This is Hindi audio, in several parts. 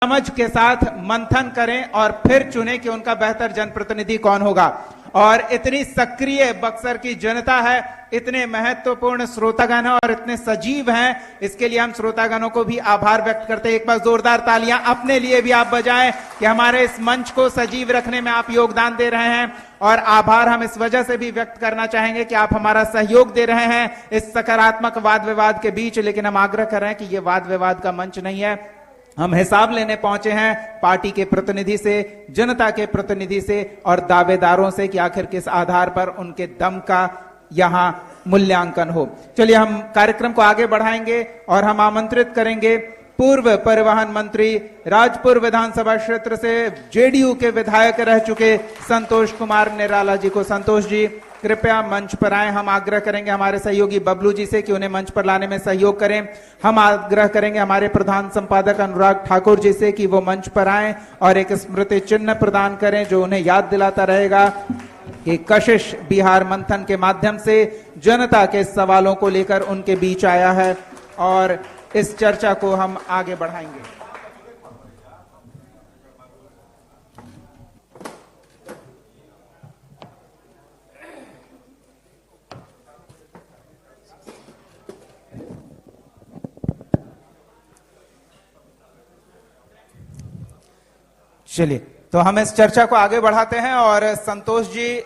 समझ के साथ मंथन करें और फिर चुनें कि उनका बेहतर जनप्रतिनिधि कौन होगा। और इतनी सक्रिय बक्सर की जनता है, इतने महत्वपूर्ण श्रोतागण हैं और इतने सजीव हैं, इसके लिए हम श्रोतागणों को भी आभार व्यक्त करते हैं। एक बार जोरदार तालियां अपने लिए भी आप बजाएं कि हमारे इस मंच को सजीव रखने में आप योगदान दे रहे हैं। और आभार हम इस वजह से भी व्यक्त करना चाहेंगे कि आप हमारा सहयोग दे रहे हैं इस सकारात्मक वाद विवाद के बीच। लेकिन हम आग्रह कर रहे हैं कि यह वाद विवाद का मंच नहीं है, हम हिसाब लेने पहुंचे हैं पार्टी के प्रतिनिधि से, जनता के प्रतिनिधि से और दावेदारों से कि आखिर किस आधार पर उनके दम का यहां मूल्यांकन हो। चलिए हम कार्यक्रम को आगे बढ़ाएंगे और हम आमंत्रित करेंगे पूर्व परिवहन मंत्री, राजपुर विधानसभा क्षेत्र से जेडीयू के विधायक रह चुके संतोष कुमार निराला जी को। संतोष जी कृपया मंच पर आए। हम आग्रह करेंगे हमारे सहयोगी बबलू जी से कि उन्हें मंच पर लाने में सहयोग करें। हम आग्रह करेंगे हमारे प्रधान संपादक अनुराग ठाकुर जी से कि वो मंच पर आएं और एक स्मृति चिन्ह प्रदान करें जो उन्हें याद दिलाता रहेगा कि कशिश बिहार मंथन के माध्यम से जनता के सवालों को लेकर उनके बीच आया है और इस चर्चा को हम आगे बढ़ाएंगे। चलिए तो हम इस चर्चा को आगे बढ़ाते हैं और संतोष जी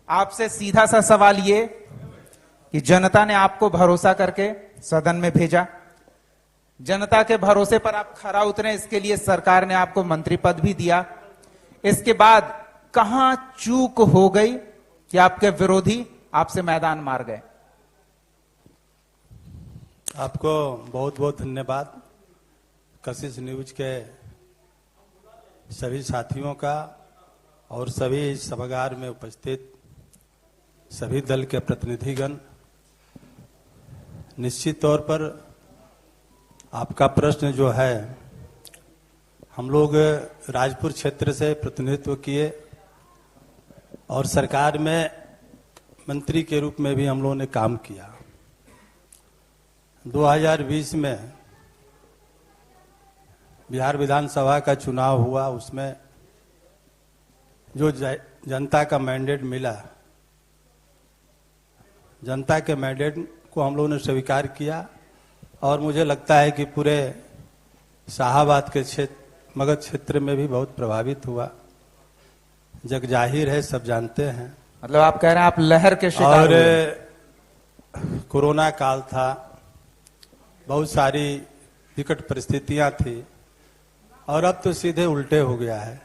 आपसे सीधा सा सवाल ये कि जनता ने आपको भरोसा करके सदन में भेजा, जनता के भरोसे पर आप खरा उतरे, इसके लिए सरकार ने आपको मंत्री पद भी दिया। इसके बाद कहां चूक हो गई कि आपके विरोधी आपसे मैदान मार गए? आपको बहुत बहुत धन्यवाद। कशिश न्यूज के सभी साथियों का और सभी सभागार में उपस्थित सभी दल के प्रतिनिधिगण। निश्चित तौर पर आपका प्रश्न जो है, हम लोग राजपुर क्षेत्र से प्रतिनिधित्व किए और सरकार में मंत्री के रूप में भी हम लोगों ने काम किया। 2020 में बिहार विधानसभा का चुनाव हुआ, उसमें जो जनता का मैंडेट मिला, जनता के मैंडेट को हम लोगों ने स्वीकार किया और मुझे लगता है कि पूरे शाहाबाद के क्षेत्र, मगध क्षेत्र में भी बहुत प्रभावित हुआ। जग जाहिर है, सब जानते हैं। मतलब आप कह रहे हैं आप लहर के शिकार और हुए। कोरोना काल था, बहुत सारी विकट परिस्थितियां थी और अब तो सीधे उल्टे हो गया है।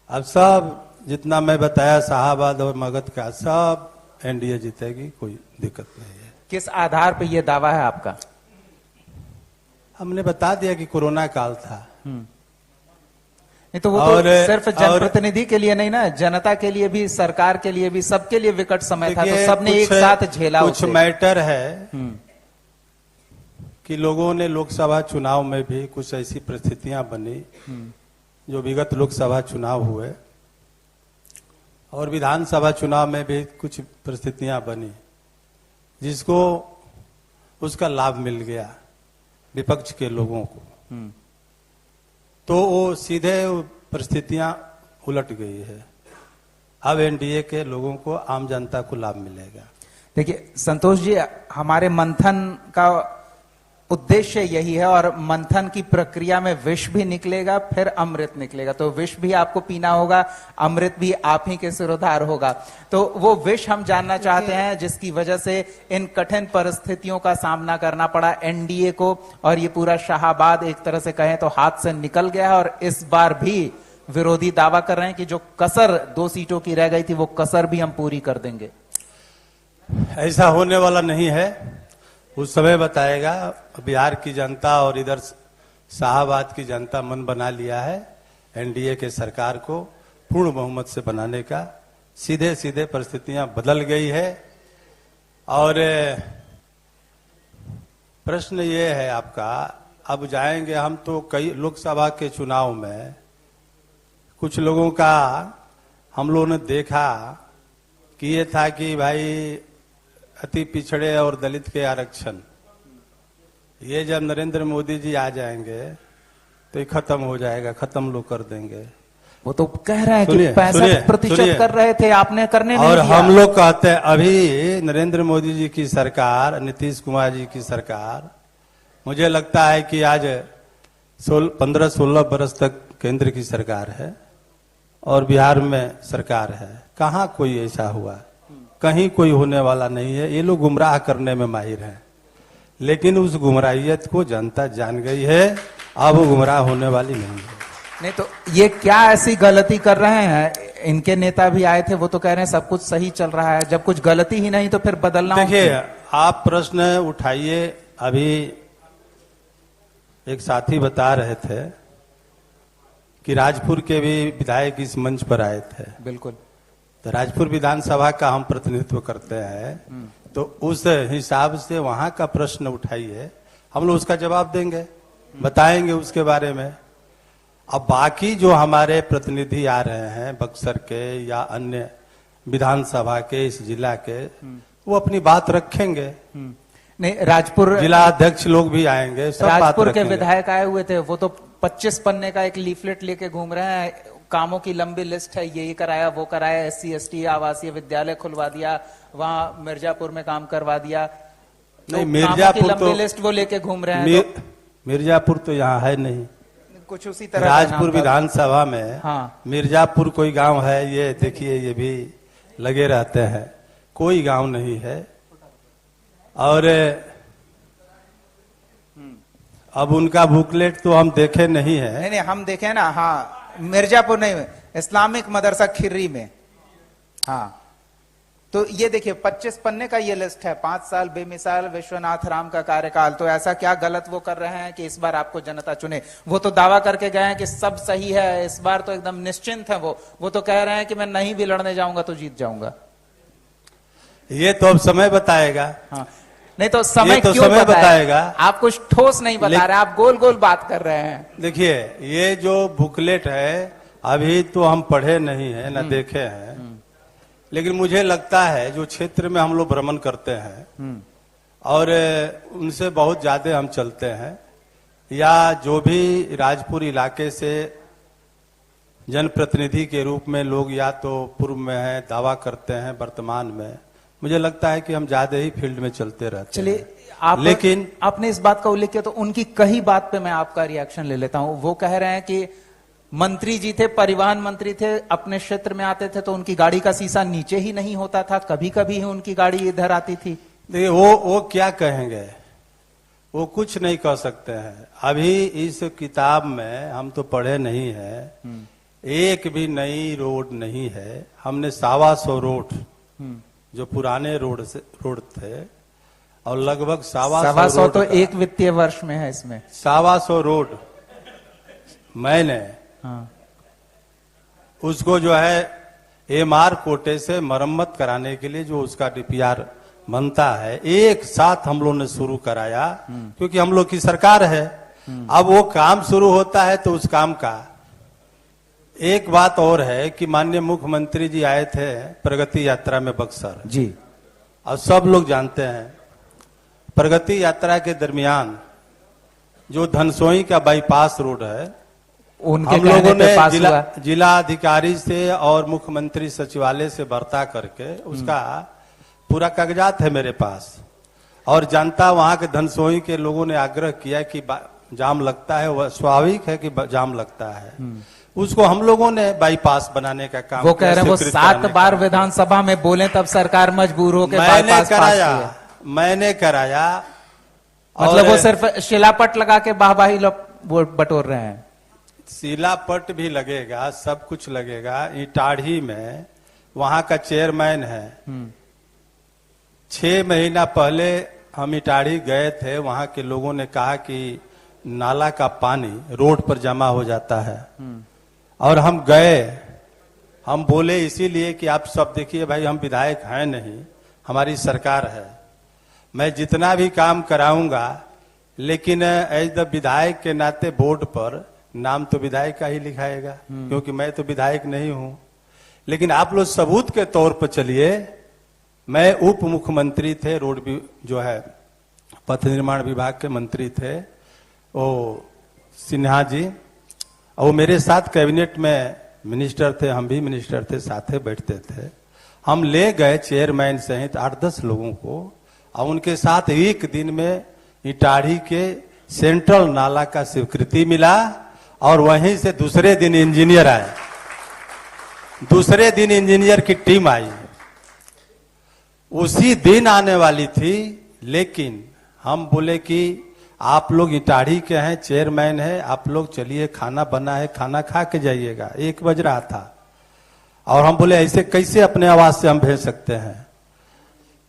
अब सब जितना मैं बताया शाहाबाद और मगध का सब एनडीए जीतेगी, कोई दिक्कत नहीं है। किस आधार पर यह दावा है आपका? हमने बता दिया कि कोरोना काल था। नहीं तो वो तो सिर्फ जनप्रतिनिधि के लिए नहीं ना, जनता के लिए भी, सरकार के लिए भी, सबके लिए विकट समय था, तो सबने एक साथ झेला। कुछ मैटर है कि लोगों ने लोकसभा चुनाव में भी कुछ ऐसी परिस्थितियां बनी जो विगत लोकसभा चुनाव हुए और विधानसभा चुनाव में भी कुछ परिस्थितियां बनी जिसको उसका लाभ मिल गया विपक्ष के लोगों को। तो वो सीधे परिस्थितियां उलट गई है। अब एनडीए के लोगों को, आम जनता को लाभ मिलेगा। देखिए संतोष जी, हमारे मंथन का उद्देश्य यही है और मंथन की प्रक्रिया में विष भी निकलेगा, फिर अमृत निकलेगा। तो विष भी आपको पीना होगा, अमृत भी आप ही के सिरोधार होगा। तो वो विष हम जानना चाहते हैं जिसकी वजह से इन कठिन परिस्थितियों का सामना करना पड़ा एनडीए को, और ये पूरा शाहाबाद एक तरह से कहें तो हाथ से निकल गया है। और इस बार भी विरोधी दावा कर रहे हैं कि जो कसर 2 सीटों की रह गई थी वो कसर भी हम पूरी कर देंगे। ऐसा होने वाला नहीं है, उस समय बताएगा। बिहार की जनता और इधर शाहाबाद की जनता मन बना लिया है एनडीए के सरकार को पूर्ण बहुमत से बनाने का। सीधे सीधे परिस्थितियां बदल गई है। और प्रश्न ये है आपका, अब जाएंगे हम तो कई लोकसभा के चुनाव में कुछ लोगों का हम लोगों ने देखा कि ये था कि भाई अति पिछड़े और दलित के आरक्षण, ये जब नरेंद्र मोदी जी आ जाएंगे तो ये खत्म हो जाएगा, खत्म लोग कर देंगे। वो तो कह रहे हैं कि सुनिए, 65% सुनिए। कर रहे थे, आपने करने नहीं और दिया। हम लोग कहते हैं अभी नरेंद्र मोदी जी की सरकार, नीतीश कुमार जी की सरकार, मुझे लगता है कि आज 15-16 बरस तक केंद्र की सरकार है और बिहार में सरकार है। कहाँ कोई ऐसा हुआ, कहीं कोई होने वाला नहीं है। ये लोग गुमराह करने में माहिर हैं, लेकिन उस गुमराहियत को जनता जान गई है, अब वो गुमराह होने वाली नहीं है। नहीं तो ये क्या ऐसी गलती कर रहे हैं? इनके नेता भी आए थे, वो तो कह रहे हैं सब कुछ सही चल रहा है। जब कुछ गलती ही नहीं तो फिर बदलना। देखिए, आप प्रश्न उठाइए। अभी एक साथी बता रहे थे कि राजपुर के भी विधायक इस मंच पर आए थे। बिल्कुल। तो राजपुर विधानसभा का हम प्रतिनिधित्व करते हैं, तो उस हिसाब से वहां का प्रश्न उठाइए, हम लोग उसका जवाब देंगे, बताएंगे उसके बारे में। अब बाकी जो हमारे प्रतिनिधि आ रहे हैं बक्सर के या अन्य विधानसभा के, इस जिला के, वो अपनी बात रखेंगे। नहीं, राजपुर जिला अध्यक्ष लोग भी आएंगे, सब बात राजपुर के रखेंगे। विधायक आए हुए थे, वो तो 25 पन्ने का एक लीफलेट लेके घूम रहे हैं। कामों की लंबी लिस्ट है, ये कराया, वो कराया, SC ST आवासीय विद्यालय खुलवा दिया, वहां मिर्जापुर में काम करवा दिया। तो नहीं, कामों की मिर्जापुर लंबी तो लिस्ट वो लेके घूम रहे हैं। मिर्जापुर तो यहाँ है नहीं। कुछ उसी तरह का राजपुर नाम था। विधानसभा में हाँ। मिर्जापुर कोई गांव है? ये देखिए, ये भी लगे रहते हैं, कोई गांव नहीं है। और अब उनका बुकलेट तो हम देखे नहीं है। नहीं, हम देखे ना। हाँ, मिर्जापुर नहीं, इस्लामिक मदरसा खिर्री में। हाँ, तो ये देखिए 25 पन्ने का ये लिस्ट है। 5 साल बेमिसाल विश्वनाथ राम का कार्यकाल। तो ऐसा क्या गलत वो कर रहे हैं कि इस बार आपको जनता चुने? वो तो दावा करके गए हैं कि सब सही है, इस बार तो एकदम निश्चिंत है। वो तो कह रहे हैं कि मैं नहीं भी लड़ने जाऊंगा तो जीत जाऊंगा। ये तो अब समय बताएगा। हाँ, नहीं तो समय तो क्यों समय बताएगा। आप कुछ ठोस नहीं बता रहे, आप गोल गोल बात कर रहे हैं। देखिए, ये जो बुकलेट है अभी तो हम पढ़े नहीं है, न देखे हैं, लेकिन मुझे लगता है जो क्षेत्र में हम लोग भ्रमण करते हैं और उनसे बहुत ज्यादा हम चलते हैं, या जो भी राजपुर इलाके से जनप्रतिनिधि के रूप में लोग या तो पूर्व में है, दावा करते हैं, वर्तमान में, मुझे लगता है कि हम ज्यादा ही फील्ड में चलते रहते हैं। चलिए, आप लेकिन आपने इस बात का उल्लेख किया तो उनकी कही बात पे मैं आपका रिएक्शन ले लेता हूं। वो कह रहे हैं कि मंत्री जी थे, परिवहन मंत्री थे, अपने क्षेत्र में आते थे तो उनकी गाड़ी का शीशा नीचे ही नहीं होता था, कभी कभी ही उनकी गाड़ी इधर आती थी। देखिए, वो क्या कहेंगे, वो कुछ नहीं कह सकते हैं। अभी इस किताब में हम तो पढ़े नहीं है, एक भी नई रोड नहीं है। हमने 125 रोड जो पुराने रोड थे, और लगभग 125 तो एक वित्तीय वर्ष में है इसमें 125 रोड मैंने उसको जो है MR कोटे से मरम्मत कराने के लिए जो उसका DPR बनता है, एक साथ हम लोग ने शुरू कराया, क्योंकि हम लोग की सरकार है। अब वो काम शुरू होता है तो उस काम का एक बात और है कि माननीय मुख्यमंत्री जी आए थे प्रगति यात्रा में बक्सर जी, और सब लोग जानते हैं प्रगति यात्रा के दरमियान जो धनसोई का बाईपास रोड है, उनके हम लोगों ने पास हुआ। जिला अधिकारी से और मुख्यमंत्री सचिवालय से वार्ता करके उसका पूरा कागजात है मेरे पास, और जनता वहां के धनसोई के लोगों ने आग्रह किया कि जाम लगता है, वह स्वाभाविक है कि जाम लगता है, उसको हम लोगों ने बाईपास बनाने का काम वो कह रहे हैं वो 7 बार विधानसभा में बोले तब सरकार मजबूर हो के बाईपास मैंने कराया। मतलब वो सिर्फ शिलापट लगा के वाहवाही वो बटोर रहे हैं। शिलापट भी लगेगा, सब कुछ लगेगा। इटाढ़ी में वहां का चेयरमैन है, 6 महीना पहले हम इटाढ़ी गए थे, वहां के लोगों ने कहा कि नाला का पानी रोड पर जमा हो जाता है, और हम गए, हम बोले इसीलिए कि आप सब देखिए भाई, हम विधायक हैं नहीं, हमारी सरकार है, मैं जितना भी काम कराऊंगा, लेकिन एज द विधायक के नाते बोर्ड पर नाम तो विधायक का ही लिखाएगा, क्योंकि मैं तो विधायक नहीं हूं। लेकिन आप लोग सबूत के तौर पर चलिए, मैं उप मुख्यमंत्री थे, रोड भी जो है पथ निर्माण विभाग के मंत्री थे, वो सिन्हा जी, और वो मेरे साथ कैबिनेट में मिनिस्टर थे, हम भी मिनिस्टर थे, साथे बैठते थे। हम ले गए चेयरमैन सहित 8-10 लोगों को, और उनके साथ एक दिन में इटाढ़ी के सेंट्रल नाला का स्वीकृति मिला, और वहीं से दूसरे दिन इंजीनियर आए, दूसरे दिन इंजीनियर की टीम आई, उसी दिन आने वाली थी। लेकिन हम बोले कि आप लोग इटाढ़ी के हैं, चेयरमैन है, आप लोग चलिए, खाना बना है, खाना खा के जाइएगा। 1 बज रहा था, और हम बोले ऐसे कैसे अपने आवाज से हम भेज सकते हैं।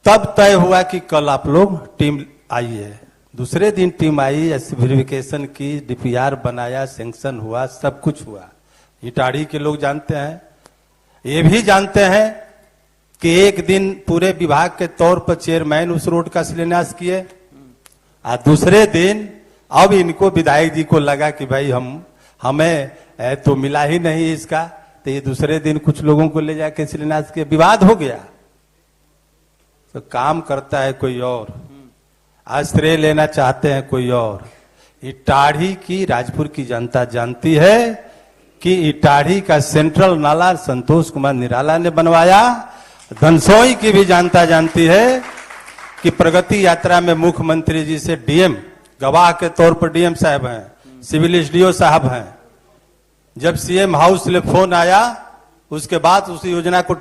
तब तय हुआ कि कल आप लोग टीम आइए। दूसरे दिन टीम आई, वेरिफिकेशन की, डीपीआर बनाया, सैंक्शन हुआ, सब कुछ हुआ। इटाढ़ी के लोग जानते हैं, ये भी जानते हैं कि एक दिन पूरे विभाग के तौर पर चेयरमैन उस रोड का शिलान्यास किए, और दूसरे दिन अब इनको विधायक जी को लगा कि भाई हमें तो मिला ही नहीं इसका, तो ये दूसरे दिन कुछ लोगों को ले जाके शिलान्यास किए, विवाद हो गया। तो काम करता है कोई और, आश्रय लेना चाहते हैं कोई और। इटाढ़ी की, राजपुर की जनता जानती है कि इटाढ़ी का सेंट्रल नाला संतोष कुमार निराला ने बनवाया। धनसोई की भी जनता जानती है कि प्रगति यात्रा में मुख्यमंत्री जी से डीएम, गवाह के तौर पर डीएम साहब हैं, सिविल एसडीओ साहब हैं। जब सीएम हाउस से फोन आया, उसके बाद उस योजना को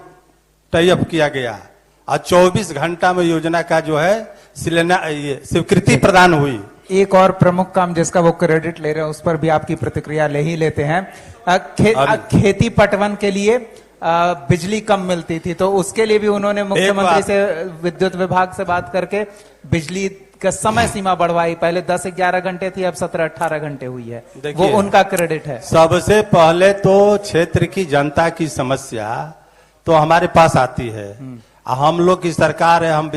टाई अप किया गया, और 24 घंटा में योजना का जो है स्वीकृति प्रदान हुई। एक और प्रमुख काम जिसका वो क्रेडिट ले रहे हैं, उस पर भी आपकी प्रतिक्रिया ले ही लेते हैं। खेती पटवन के लिए बिजली कम मिलती थी, तो उसके लिए भी उन्होंने मुख्यमंत्री से, विद्युत विभाग से बात करके बिजली का समय सीमा बढ़वाई। पहले 10-11 घंटे थी, अब 17-18 घंटे हुई है। वो उनका क्रेडिट है। सबसे पहले तो क्षेत्र की जनता की समस्या तो हमारे पास आती है। हम लोग की सरकार है, हम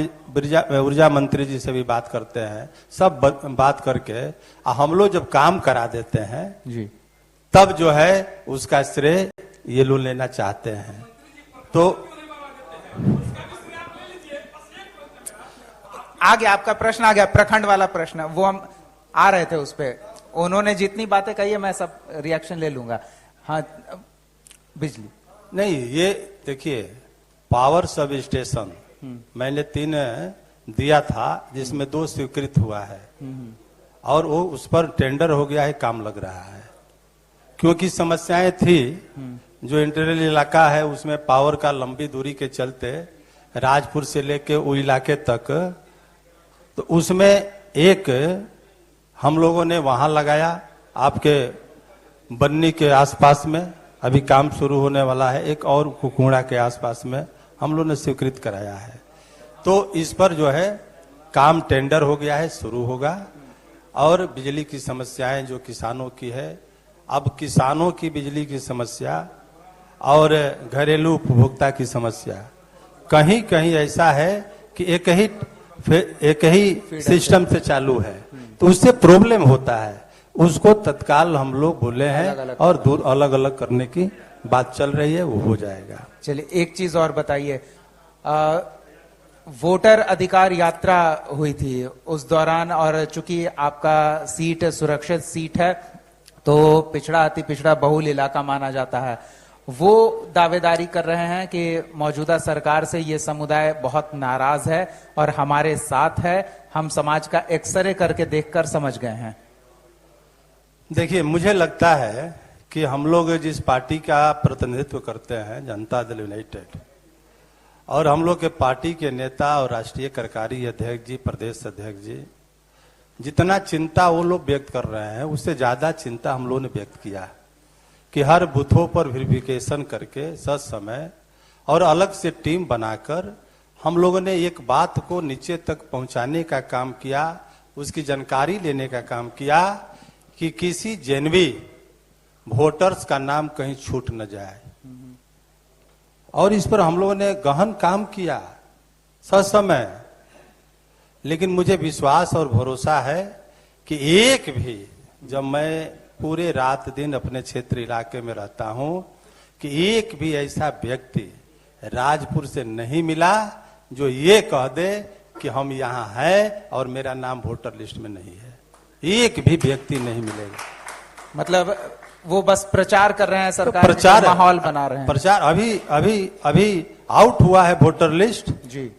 ऊर्जा मंत्री जी से भी बात करते हैं, सब बात करके हम लोग जब काम करा देते हैं जी, तब जो है उसका श्रेय ये लोग लेना चाहते हैं। तो आ गया आपका प्रश्न, आ गया प्रखंड वाला प्रश्न, वो हम आ रहे थे उस पे। उन्होंने जितनी बातें कही है मैं सब रिएक्शन ले लूंगा। हाँ, बिजली नहीं, ये देखिए, पावर सब स्टेशन मैंने 3 दिया था, जिसमें 2 स्वीकृत हुआ है, और वो उस पर टेंडर हो गया है, काम लग रहा है। क्योंकि समस्याएं थी, जो इंटीरियर इलाका है उसमें पावर का लंबी दूरी के चलते राजपुर से लेके वो इलाके तक, तो उसमें एक हम लोगों ने वहां लगाया, आपके बन्नी के आसपास में अभी काम शुरू होने वाला है, एक और कुकुड़ा के आसपास में हम लोगों ने स्वीकृत कराया है। तो इस पर जो है काम टेंडर हो गया है, शुरू होगा। और बिजली की समस्याएं जो किसानों की है, अब किसानों की बिजली की समस्या और घरेलू उपभोक्ता की समस्या कहीं कहीं ऐसा है कि एक ही सिस्टम से चालू है, तो उससे प्रॉब्लम होता है। उसको तत्काल हम लोग बोले हैं और दूर अलग अलग करने की बात चल रही है, वो हो जाएगा। चलिए, एक चीज और बताइए, वोटर अधिकार यात्रा हुई थी उस दौरान, और चूंकि आपका सीट सुरक्षित सीट है, तो पिछड़ा अति पिछड़ा बहुल इलाका माना जाता है। वो दावेदारी कर रहे हैं कि मौजूदा सरकार से ये समुदाय बहुत नाराज है और हमारे साथ है, हम समाज का एक्सरे करके देखकर समझ गए हैं। देखिए, मुझे लगता है कि हम लोग जिस पार्टी का प्रतिनिधित्व करते हैं, जनता दल यूनाइटेड, और हम लोग के पार्टी के नेता और राष्ट्रीय कार्यकारी अध्यक्ष जी, प्रदेश अध्यक्ष जी, जितना चिंता वो लोग व्यक्त कर रहे हैं, उससे ज्यादा चिंता हम लोगों ने व्यक्त किया कि हर बूथों पर वेरिफिकेशन करके सच समय और अलग से टीम बनाकर हम लोगों ने एक बात को नीचे तक पहुंचाने का काम किया, उसकी जानकारी लेने का काम किया कि किसी जेन्युइन वोटर्स का नाम कहीं छूट न जाए। और इस पर हम लोगों ने गहन काम किया सच समय। लेकिन मुझे विश्वास और भरोसा है कि एक भी, जब मैं पूरे रात दिन अपने क्षेत्र इलाके में रहता हूं, कि एक भी ऐसा व्यक्ति राजपुर से नहीं मिला जो ये कह दे कि हम यहाँ हैं और मेरा नाम वोटर लिस्ट में नहीं है। एक भी व्यक्ति नहीं मिलेगा। मतलब वो बस प्रचार कर रहे हैं, तो सरकार प्रचार में माहौल बना रहे हैं। प्रचार अभी अभी अभी आउट हुआ है वोटर लिस्ट। जी,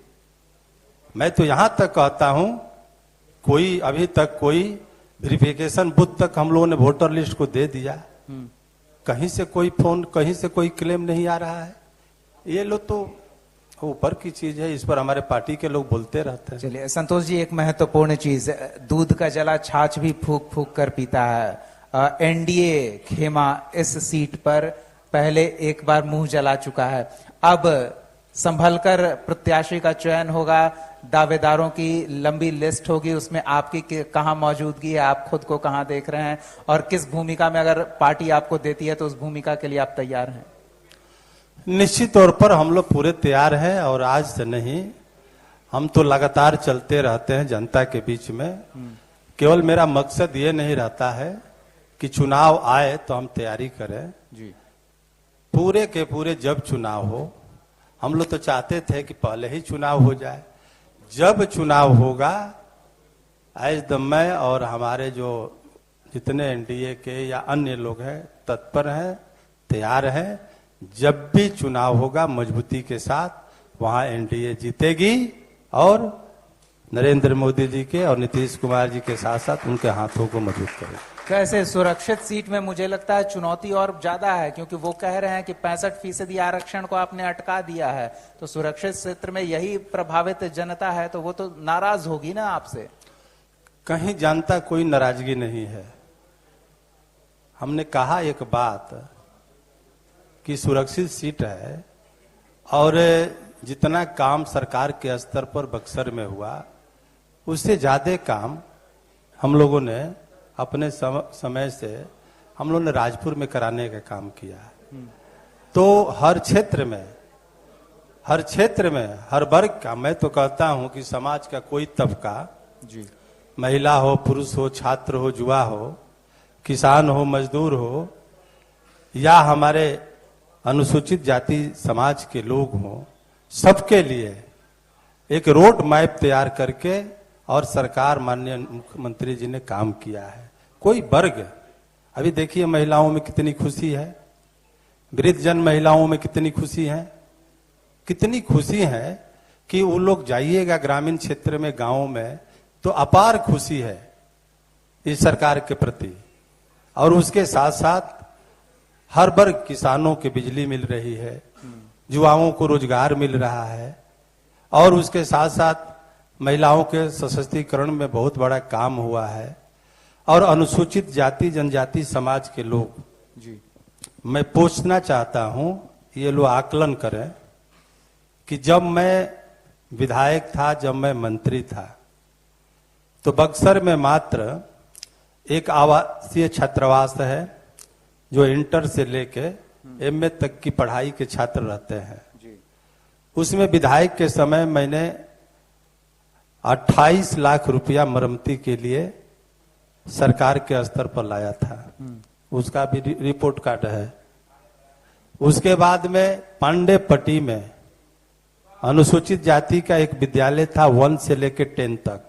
मैं तो यहां तक कहता हूं, कोई अभी तक कोई वेरिफिकेशन बूथ तक हम लोगों ने वोटर लिस्ट को दे दिया, कहीं से कोई फोन, कहीं से कोई क्लेम नहीं आ रहा है। ये लोग तो ऊपर की चीज है, इस पर हमारे पार्टी के लोग बोलते रहते हैं। चलिए संतोष जी, एक महत्वपूर्ण चीज, दूध का जला छाछ भी फूक फूक कर पीता है। एनडीए खेमा इस सीट पर पहले एक बार मुंह जला चुका है, अब संभलकर प्रत्याशी का चयन होगा, दावेदारों की लंबी लिस्ट होगी, उसमें आपकी कहां मौजूदगी है, आप खुद को कहां देख रहे हैं, और किस भूमिका में अगर पार्टी आपको देती है तो उस भूमिका के लिए आप तैयार हैं? निश्चित तौर पर हम लोग पूरे तैयार हैं, और आज से नहीं, हम तो लगातार चलते रहते हैं जनता के बीच में। केवल मेरा मकसद ये नहीं रहता है कि चुनाव आए तो हम तैयारी करें जी, पूरे के पूरे। जब चुनाव हो, हम लोग तो चाहते थे कि पहले ही चुनाव हो जाए। जब चुनाव होगा, आज द मैं और हमारे जो जितने एनडीए के या अन्य लोग हैं तत्पर हैं, तैयार हैं। जब भी चुनाव होगा मजबूती के साथ वहां एनडीए जीतेगी, और नरेंद्र मोदी जी के और नीतीश कुमार जी के साथ साथ उनके हाथों को मजबूत करेगी। कैसे सुरक्षित सीट में मुझे लगता है चुनौती और ज्यादा है, क्योंकि वो कह रहे हैं कि 65% आरक्षण को आपने अटका दिया है, तो सुरक्षित क्षेत्र में यही प्रभावित जनता है, तो वो तो नाराज होगी ना आपसे। कहीं जनता कोई नाराजगी नहीं है। हमने कहा एक बात कि सुरक्षित सीट है, और जितना काम सरकार के स्तर पर बक्सर में हुआ, उससे ज्यादा काम हम लोगों ने अपने समय से हम लोगों ने राजपुर में कराने का काम किया है। तो हर क्षेत्र में, हर वर्ग का, मैं तो कहता हूं कि समाज का कोई तबका, जी, महिला हो, पुरुष हो, छात्र हो, युवा हो, किसान हो, मजदूर हो, या हमारे अनुसूचित जाति समाज के लोग हों, सबके लिए एक रोड मैप तैयार करके और सरकार माननीय मुख्यमंत्री जी ने काम किया है। कोई वर्ग, अभी देखिए महिलाओं में कितनी खुशी है, वृद्धजन महिलाओं में कितनी खुशी है, कितनी खुशी है कि वो लोग जाइएगा ग्रामीण क्षेत्र में, गांवों में, तो अपार खुशी है इस सरकार के प्रति। और उसके साथ साथ हर वर्ग, किसानों के बिजली मिल रही है, युवाओं को रोजगार मिल रहा है, और उसके साथ साथ महिलाओं के सशक्तिकरण में बहुत बड़ा काम हुआ है। और अनुसूचित जाति जनजाति समाज के लोग, जी, मैं पूछना चाहता हूं, ये लोग आकलन करें कि जब मैं विधायक था, जब मैं मंत्री था, तो बक्सर में मात्र एक आवासीय छात्रावास है जो इंटर से लेके एमए तक की पढ़ाई के छात्र रहते हैं। उसमें विधायक के समय मैंने 28 लाख रुपया मरम्मती के लिए सरकार के स्तर पर लाया था, उसका भी रिपोर्ट कार्ड है। उसके बाद में पांडेपट्टी में अनुसूचित जाति का एक विद्यालय था, 1 से लेकर 10 तक,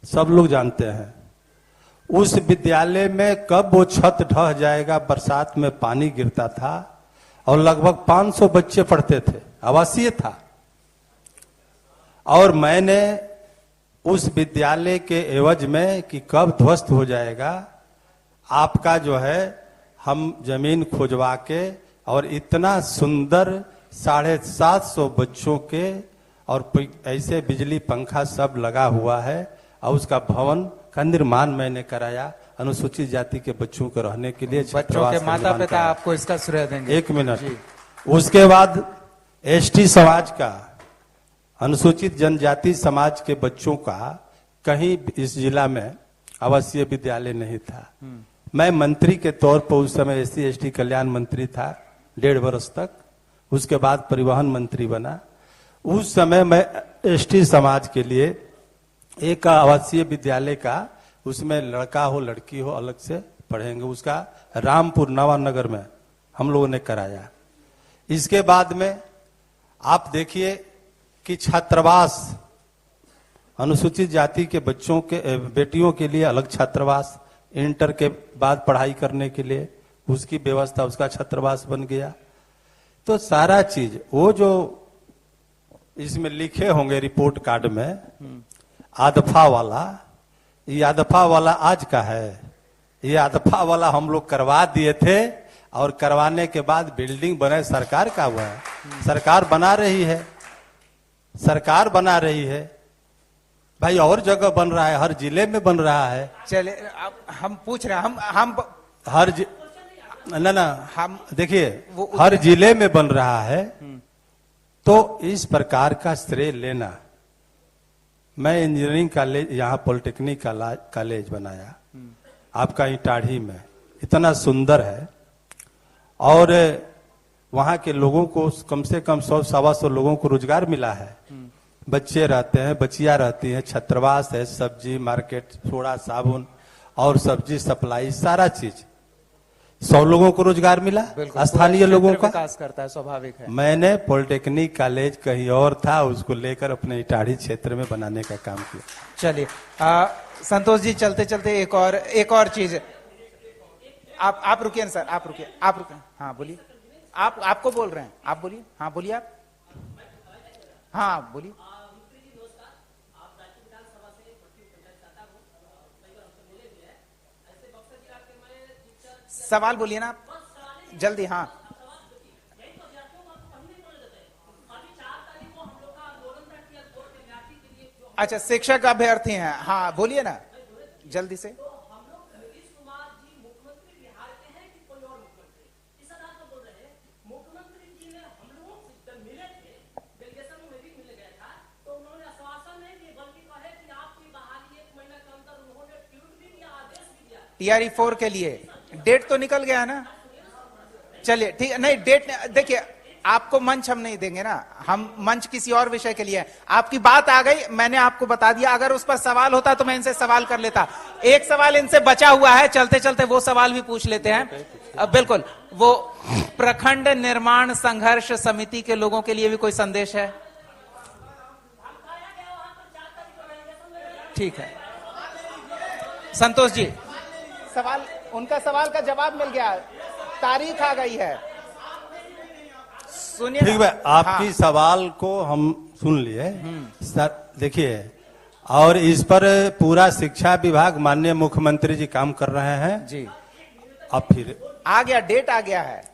सब लोग जानते हैं। उस विद्यालय में कब वो छत ढह जाएगा, बरसात में पानी गिरता था, और लगभग 500 बच्चे पढ़ते थे, आवासीय था। और मैंने उस विद्यालय के एवज में कि कब ध्वस्त हो जाएगा आपका जो है, हम जमीन खोजवा के, और इतना सुंदर 750 बच्चों के, और ऐसे बिजली पंखा सब लगा हुआ है, और उसका भवन का निर्माण मैंने कराया अनुसूचित जाति के बच्चों को रहने के लिए। बच्चों के माता पिता आपको इसका श्रेय देंगे। एक मिनट। उसके बाद एसटी समाज का, अनुसूचित जनजाति समाज के बच्चों का कहीं इस जिला में आवासीय विद्यालय नहीं था। मैं मंत्री के तौर पर उस समय एससी एसटी कल्याण मंत्री था 1.5 वर्ष तक, उसके बाद परिवहन मंत्री बना। उस समय मैं एसटी समाज के लिए एक आवासीय विद्यालय का, उसमें लड़का हो लड़की हो अलग से पढ़ेंगे, उसका रामपुर नवानगर में हम लोगों ने कराया। इसके बाद में आप देखिए कि छात्रावास, अनुसूचित जाति के बच्चों के, बेटियों के लिए अलग छात्रावास, इंटर के बाद पढ़ाई करने के लिए उसकी व्यवस्था, उसका छात्रावास बन गया। तो सारा चीज वो जो इसमें लिखे होंगे रिपोर्ट कार्ड में आदफा वाला, ये आदफा वाला आज का है। ये आदफा वाला हम लोग करवा दिए थे और करवाने के बाद बिल्डिंग बने सरकार का हुआ है। सरकार बना रही है, सरकार बना रही है भाई, और जगह बन रहा है, हर जिले में बन रहा है। चले अब हम पूछ रहे हैं, हम हर ना हम देखिए वो हर जिले में बन रहा है। तो इस प्रकार का श्रेय लेना, मैं इंजीनियरिंग कॉलेज यहाँ पॉलिटेक्निक कॉलेज बनाया आपका इटाढ़ी में, इतना सुंदर है, और वहां के लोगों को कम से कम 100-125 लोगों को रोजगार मिला है। बच्चे रहते हैं, बच्चियां रहती हैं, छात्रावास है, सब्जी मार्केट, सोडा साबुन और सब्जी सप्लाई, सारा चीज। 100 लोगों को रोजगार मिला, स्थानीय लोगों का विकास करता है, स्वाभाविक है। मैंने पॉलिटेक्निक कॉलेज कहीं और था, उसको लेकर अपने इटाढ़ी क्षेत्र में बनाने का काम किया। चलिए संतोष जी, चलते चलते एक और चीज, आप रुकिए ना सर, आप रुकिए। हाँ बोलिए, आपको बोल रहे हैं, आप बोलिए। हाँ बोलिए आप, हाँ बोलिए। सवाल बोलिए ना आप जल्दी। हाँ अच्छा, शिक्षक अभ्यर्थी हैं, हाँ बोलिए ना जल्दी से। टीआरई 4 के लिए डेट तो निकल गया ना। चलिए ठीक है, नहीं डेट देखिए, आपको मंच हम नहीं देंगे ना, हम मंच किसी और विषय के लिए है। आपकी बात आ गई, मैंने आपको बता दिया, अगर उस पर सवाल होता तो मैं इनसे सवाल कर लेता। एक सवाल इनसे बचा हुआ है, चलते चलते वो सवाल भी पूछ लेते हैं। बिल्कुल, वो प्रखंड निर्माण संघर्ष समिति के लोगों के लिए भी कोई संदेश है? ठीक है संतोष जी, सवाल, उनका सवाल का जवाब मिल गया, तारीख आ गई है। सुनिए ठीक है, आपकी हाँ। सवाल को हम सुन लिए सर। देखिए, और इस पर पूरा शिक्षा विभाग माननीय मुख्यमंत्री जी काम कर रहे हैं जी। अब फिर आ गया, डेट आ गया है।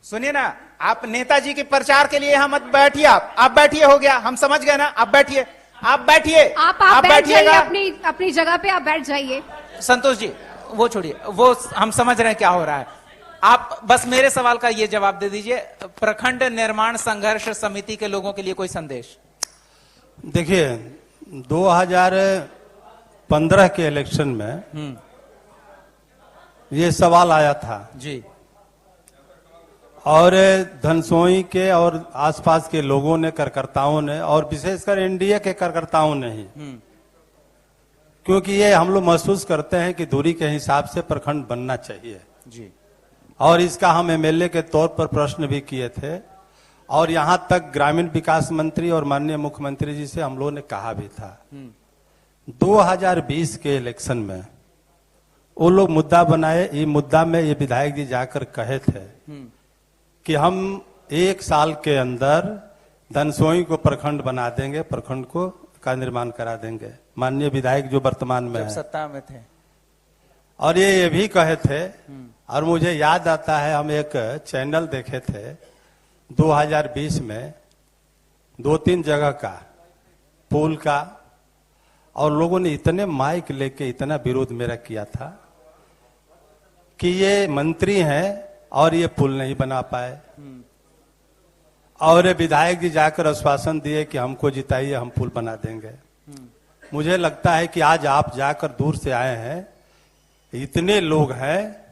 सुनिए ना, आप नेताजी के प्रचार के लिए यहाँ मत बैठिए, आप बैठिए, हो गया, हम समझ गए ना। आप बैठिए, आप बैठिए, आप बैठ जाइए, बैठिएगा अपनी जगह पे आप बैठ जाइए। संतोष जी, वो छोड़िए, वो हम समझ रहे हैं क्या हो रहा है। आप बस मेरे सवाल का ये जवाब दे दीजिए, प्रखंड निर्माण संघर्ष समिति के लोगों के लिए कोई संदेश? देखिए, 2015 के इलेक्शन में ये सवाल आया था जी, और धनसोई के और आसपास के लोगों ने, कार्यकर्ताओं ने, और विशेषकर एनडीए के कार्यकर्ताओं ने ही, क्योंकि ये हम लोग महसूस करते हैं कि दूरी के हिसाब से प्रखंड बनना चाहिए जी, और इसका हम एमएलए के तौर पर प्रश्न भी किए थे, और यहां तक ग्रामीण विकास मंत्री और माननीय मुख्यमंत्री जी से हम लोगों ने कहा भी था। 2020 के इलेक्शन में वो लोग मुद्दा बनाए, ये मुद्दा में ये विधायक जी जाकर कहे थे कि हम 1 साल के अंदर धनसोई को प्रखंड बना देंगे, प्रखंड को का निर्माण करा देंगे, माननीय विधायक जो वर्तमान में जब है। सत्ता में थे। और ये भी कहे थे, और मुझे याद आता है, हम एक चैनल देखे थे 2020 में 2-3 जगह का पुल का, और लोगों ने इतने माइक लेके इतना विरोध मेरा किया था कि ये मंत्री हैं और ये पुल नहीं बना पाए, और विधायक जी जाकर आश्वासन दिए कि हमको जिताइए, हम पुल बना देंगे। मुझे लगता है कि आज आप जाकर दूर से आए हैं, इतने लोग हैं,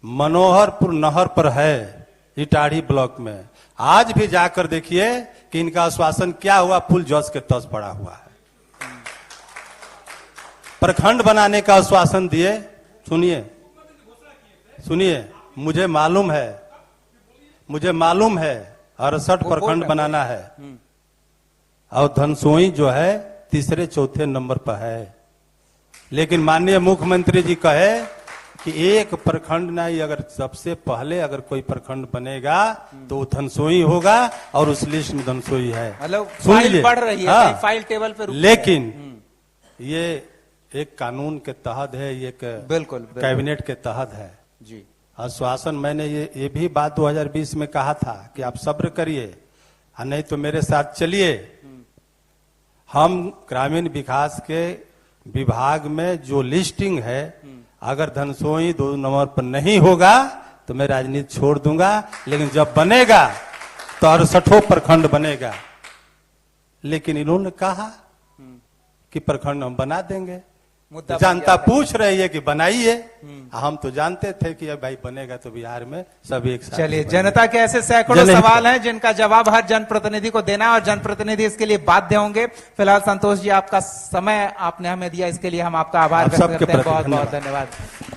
मनोहरपुर नहर पर है इटाढ़ी ब्लॉक में, आज भी जाकर देखिए कि इनका आश्वासन क्या हुआ, पुल जस के तस पड़ा हुआ है। प्रखंड बनाने का आश्वासन दिए, सुनिए, मुझे मालूम है, 68 वो बोल प्रखंड रहे हैं। बनाना है और धनसोई जो है तीसरे चौथे नंबर पर है। लेकिन माननीय मुख्यमंत्री जी कहे कि एक प्रखंड नहीं, अगर सबसे पहले अगर कोई प्रखंड बनेगा तो वो धनसोई होगा और उस लिस्ट में धनसोई है। मतलब सुन फाइल लीजिए। बढ़ रही है, हाँ। कहीं फाइल टेबल पे रुक गई है। लेकिन ये एक कानून के तहत है, ये एक बिल्कुल, बिल्कुल। कैबिनेट के तहत है। जी आश्वासन मैंने ये भी बात 2020 में कहा था कि आप सब्र करिए और नहीं तो मेरे साथ चलिए। हम ग्रामीण विकास के विभाग में जो लिस्टिंग है, अगर धनसोई 2 नंबर पर नहीं होगा तो मैं राजनीति छोड़ दूंगा, लेकिन जब बनेगा तो 68 प्रखंड बनेगा। लेकिन इन्होंने कहा कि प्रखंड हम बना देंगे। मुद्दा बन जनता गया है। पूछ रही है कि बनाइए। हम तो जानते थे कि अब भाई बनेगा तो बिहार में सभी एक साथ चलिए, बनेंगे। जनता के ऐसे सैकड़ों जनहित सवाल हैं जिनका जवाब हर जनप्रतिनिधि को देना है और जनप्रतिनिधि इसके लिए बाध्य होंगे। फिलहाल संतोष जी, आपका समय आपने हमें दिया, इसके लिए हम आपका आभार आप व्यक्त सबके करते हैं। प्रति बहुत बहुत धन्यवाद। धन्यवाद।